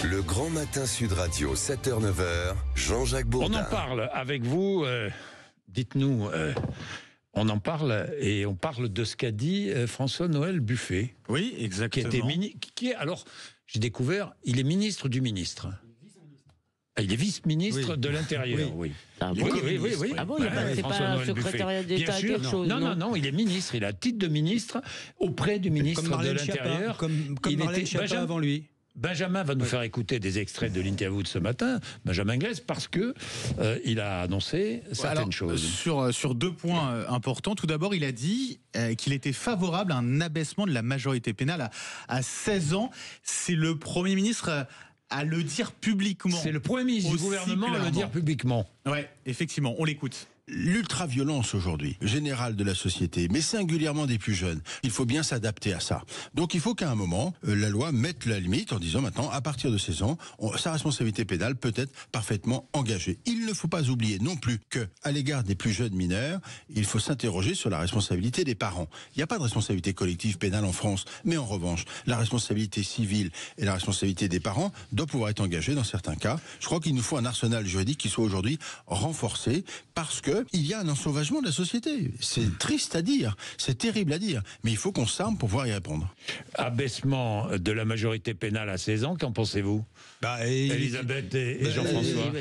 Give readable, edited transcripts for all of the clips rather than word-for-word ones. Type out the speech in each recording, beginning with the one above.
Le Grand Matin Sud Radio, 7h-9h, Jean-Jacques Bourdin. On en parle avec vous, dites-nous, on en parle et on parle de ce qu'a dit François-Noël Buffet. Oui, exactement. Qui est, alors, j'ai découvert, il est ministre du ministre. Ah, il est vice-ministre de l'Intérieur, oui. Ah oui, bon, oui. Ah bon, c'est pas un secrétariat d'État quelque chose, non, il est ministre, il a titre de ministre auprès du ministre de l'Intérieur. Comme Marlène Schiappa avant lui. Benjamin va nous faire écouter des extraits de l'interview de ce matin, Benjamin Glaise, parce que il a annoncé certaines choses. Sur deux points importants. Tout d'abord, il a dit qu'il était favorable à un abaissement de la majorité pénale à 16 ans. C'est le Premier ministre à le dire publiquement. C'est le Premier ministre du gouvernement à le dire publiquement. Ouais, effectivement, on l'écoute. L'ultra-violence aujourd'hui, générale de la société, mais singulièrement des plus jeunes, il faut bien s'adapter à ça. Donc il faut qu'à un moment, la loi mette la limite en disant maintenant, à partir de 16 ans, sa responsabilité pénale peut être parfaitement engagée. Il ne faut pas oublier non plus que, à l'égard des plus jeunes mineurs, il faut s'interroger sur la responsabilité des parents. Il n'y a pas de responsabilité collective pénale en France, mais en revanche, la responsabilité civile et la responsabilité des parents doivent pouvoir être engagées dans certains cas. Je crois qu'il nous faut un arsenal juridique qui soit aujourd'hui renforcé parce que il y a un ensauvagement de la société. C'est triste à dire, c'est terrible à dire, mais il faut qu'on s'arme pour pouvoir y répondre. Abaissement de la majorité pénale à 16 ans, qu'en pensez-vous, Elisabeth et Jean-François?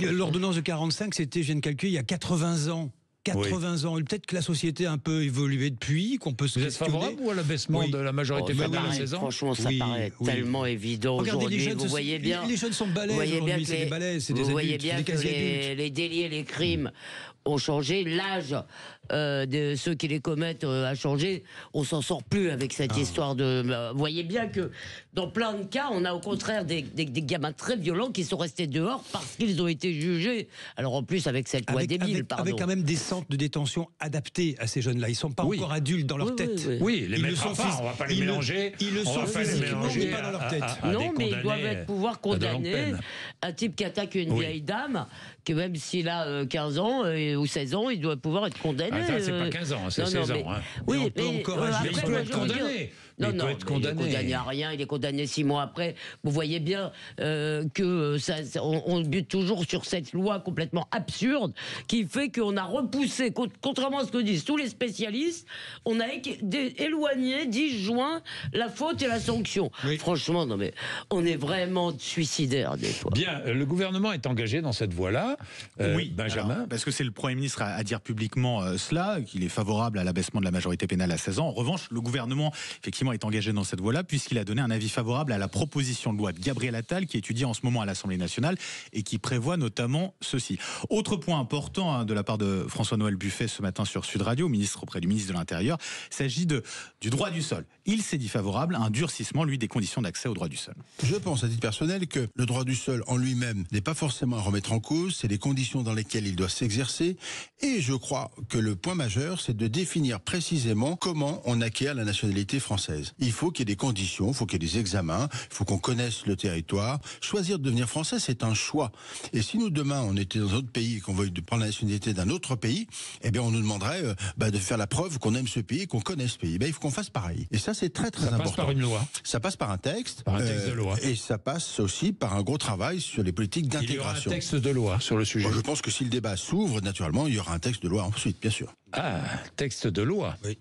L'ordonnance de 45, c'était, je viens de calculer, il y a 80 ans. 80 ans. Peut-être que la société a un peu évolué depuis, qu'on peut se Vous êtes favorable ou à l'abaissement de la majorité pénale à 16 ans? Franchement, ça paraît tellement évident aujourd'hui. Vous voyez bien, les jeunes sont balèzes aujourd'hui, c'est des balèzes, c'est des adultes. Vous voyez bien que les délits et les crimes ont changé, l'âge de ceux qui les commettent a changé. On s'en sort plus avec cette histoire de... Vous voyez bien que dans plein de cas, on a au contraire des gamins très violents qui sont restés dehors parce qu'ils ont été jugés. Alors en plus avec cette loi débile, pardon. Avec quand même des centres de détention adaptés à ces jeunes-là. Ils ne sont pas encore adultes dans leur tête. Oui, les mettre à part, on ne va pas les mélanger. Ils le sont physiquement, mais pas dans leur tête. Non, mais ils doivent pouvoir condamner un type qui attaque une vieille dame, que même s'il a 15 ans ou 16 ans, il doit pouvoir être condamné. Ah, ça, c'est pas 15 ans, c'est 16 ans. Oui, mais il peut être condamné. Non, il est condamné à rien, il est condamné 6 mois après. Vous voyez bien que on bute toujours sur cette loi complètement absurde qui fait qu'on a repoussé, contrairement à ce que disent tous les spécialistes, on a éloigné, disjoint la faute et la sanction. Oui. Franchement, non mais on est vraiment suicidaire des fois. Bien, le gouvernement est engagé dans cette voie-là. Oui, Benjamin. Alors, parce que c'est le Premier ministre à dire publiquement cela, qu'il est favorable à l'abaissement de la majorité pénale à 16 ans. En revanche, le gouvernement, effectivement, est engagé dans cette voie-là, puisqu'il a donné un avis favorable à la proposition de loi de Gabriel Attal, qui est étudiée en ce moment à l'Assemblée nationale, et qui prévoit notamment ceci. Autre point important de la part de François-Noël Buffet ce matin sur Sud Radio, ministre auprès du ministre de l'Intérieur, il s'agit du droit du sol. Il s'est dit favorable à un durcissement, lui, des conditions d'accès au droit du sol. Je pense, à titre personnel, que le droit du sol en lui-même n'est pas forcément à remettre en cause, c'est les conditions dans lesquelles il doit s'exercer, et je crois que le point majeur, c'est de définir précisément comment on acquiert la nationalité française. Il faut qu'il y ait des conditions, il faut qu'il y ait des examens, il faut qu'on connaisse le territoire. Choisir de devenir français, c'est un choix. Et si nous, demain, on était dans un autre pays et qu'on veuille prendre la nationalité d'un autre pays, eh bien, on nous demanderait de faire la preuve qu'on aime ce pays et qu'on connaît ce pays. Il faut qu'on fasse pareil. Et ça, c'est très, très important. Ça passe par une loi. Ça passe par un texte. Par un texte de loi. Et ça passe aussi par un gros travail sur les politiques d'intégration. Il y aura un texte de loi sur le sujet. Moi, je pense que si le débat s'ouvre, naturellement, il y aura un texte de loi ensuite, bien sûr. Ah, texte de loi. Oui.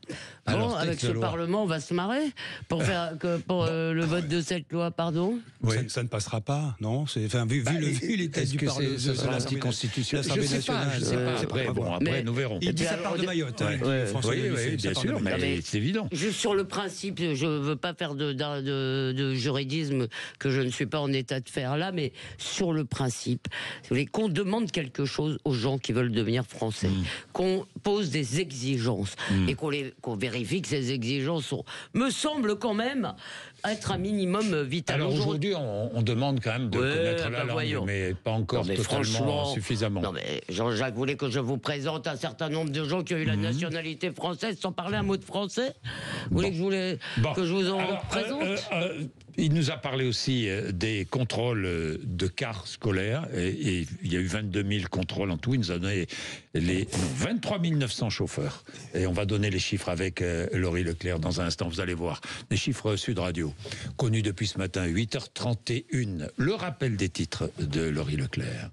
Alors, avec ce Parlement, on va se marrer pour le vote de cette loi, pardon. Oui. Ça ne passera pas, non. Vu l'état du Parlement, ce sera anticonstitutionnel. Je ne sais pas. Après, nous verrons. Il dit ça part de Mayotte. Oui, bien sûr, mais c'est évident. Juste sur le principe, je ne veux pas faire de juridisme que je ne suis pas en état de faire là, mais sur le principe, qu'on demande quelque chose aux gens qui veulent devenir français, qu'on pose des exigences et qu'on vérifie que ces exigences me semble quand même être un minimum vital. Alors aujourd'hui, on demande quand même de connaître la langue, mais pas encore totalement suffisamment. Non mais Jean-Jacques voulait que je vous présente un certain nombre de gens qui ont eu la nationalité française sans parler un mot de français. Vous voulez que je vous en présente? Il nous a parlé aussi des contrôles de cars scolaires. Et il y a eu 22 000 contrôles en tout. Il nous a donné 23 900 chauffeurs. Et on va donner les chiffres avec Laurie Leclerc dans un instant. Vous allez voir. Les chiffres Sud Radio, connus depuis ce matin, 8h31. Le rappel des titres de Laurie Leclerc.